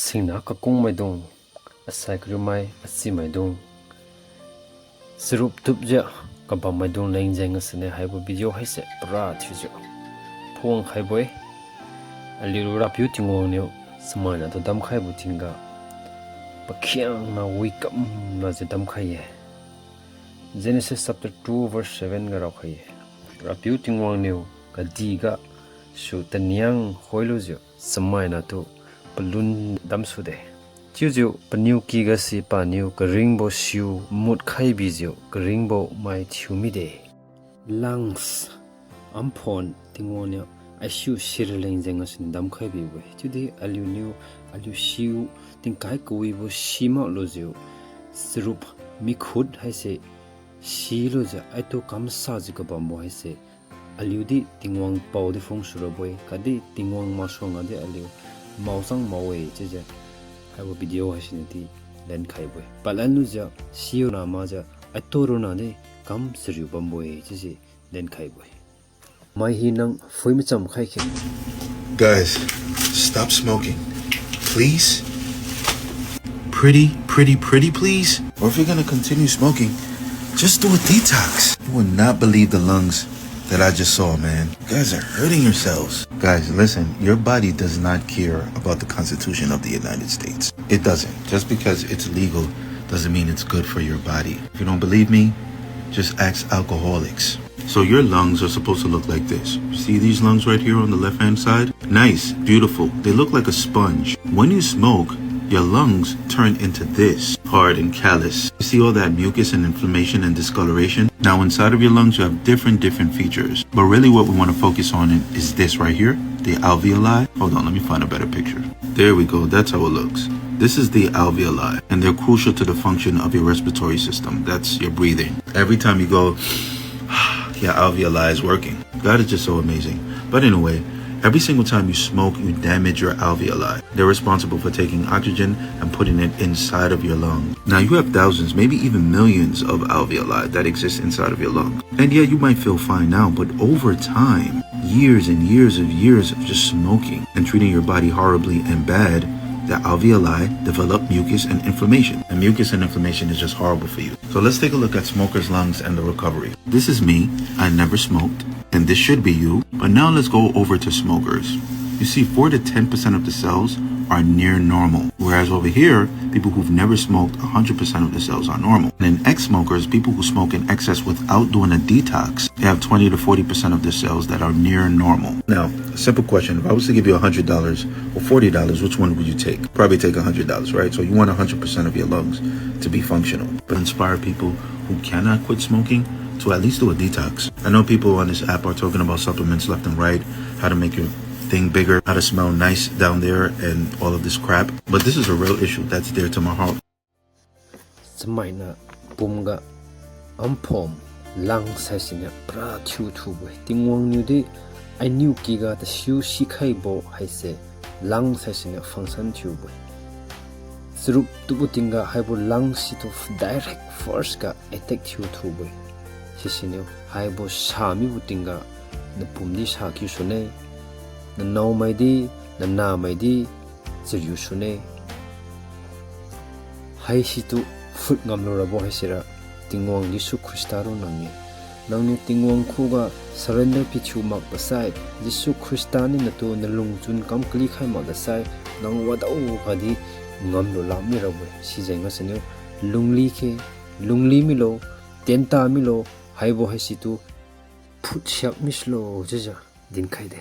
singna ka kung mai dong asai kru mai asi mai dong serup tupja ka ba mai dong leng jeng asne haibo video haise pra thujo phong khaiboi aliru ra pyu tingong ne samana to dam khai bu tinga pakhyang na wikam na je dam khai Genesis chapter 2 verse 7 ga ra khai ra pyu tingong ne ka di ga shu tanyang hoilo jo samana to palun dam su de chu paniu ki ga si paniu ka ringbo siu mut khai bi jo ka ringbo mai thumi de lungs ampon tingone I shoot shirling jengasin dam khai bi we chudi alu siu ting kai ko wi bo sima lo jo srup mi khud hai se si lo ja ai to kam sa ji ka bam bo hai se alu di tingwang pau di phong suro boy kadi tingwang ma songa de alu mausang mawe je je hai bo video ha sin ti len khai boy palan lu ja siu na ma ja ai to ro na de kam sriu bam boy je je len khai boy mai hi nang foi mi cham khai khe Guys, stop smoking, please. Pretty, please. Or if you're gonna continue smoking, just do a detox. You will not believe the lungs that I just saw, man. You guys are hurting yourselves. Guys, listen, your body does not care about the Constitution of the United States. It doesn't. Just because it's legal doesn't mean it's good for your body. If you don't believe me, just ask alcoholics. So your lungs are supposed to look like this. See these lungs right here on the left-hand side? Nice, beautiful. They look like a sponge. When you smoke, your lungs turn into this, hard and callous. You see all that mucus and inflammation and discoloration? Now inside of your lungs, you have different features. But really what we want to focus on is this right here, the alveoli. Hold on, let me find a better picture. There we go, that's how it looks. This is the alveoli, and they're crucial to the function of your respiratory system. That's your breathing. Every time you go, your alveoli is working. God is just so amazing. But anyway, every single time you smoke, you damage your alveoli. They're responsible for taking oxygen and putting it inside of your lungs. Now you have thousands, maybe even millions of alveoli that exist inside of your lungs. And yeah, you might feel fine now, but over time, years and years of just smoking and treating your body horribly and bad, the alveoli develop mucus and inflammation. And mucus and inflammation is just horrible for you. So let's take a look at smokers' lungs and the recovery. This is me. I never smoked. And this should be you. But now let's go over to smokers. You see 4 to 10% of the cells are near normal. Whereas over here, people who've never smoked, 100% of the cells are normal. And in ex-smokers, people who smoke in excess without doing a detox, they have 20 to 40% of the cells that are near normal. Now, a simple question. If I was to give you $100 or $40, which one would you take? Probably take $100, right? So you want 100% of your lungs to be functional. But inspire people who cannot quit smoking to at least do a detox. I know people on this app are talking about supplements left and right, how to make your thing bigger, how to smell nice down there, and all of this crap. But this is a real issue that's dear to my heart. Samaina pumga ampom lang sasina pra thu boy tingwang new de I knew kiga the shu shikai bo haise lang sasina function thu boy srup tubutinga haibo lang situ direct force ka attack thu boy sisinu haibo sami butinga na pumni sa ki sune na now mai di na mai di ziryu sune hai situ foot ngamlo rabo haisira tingwang Yesu Kristaro nangni tingwang khuga surrender pichu mak basai Yesu Kristani natu nalungchun kam kli khai mak dasai nang wadau khadi ngamlo lammi rabo si jenga sanyo lungli milo tenta milo haibo haisitu foot shak mislo jaja din khai de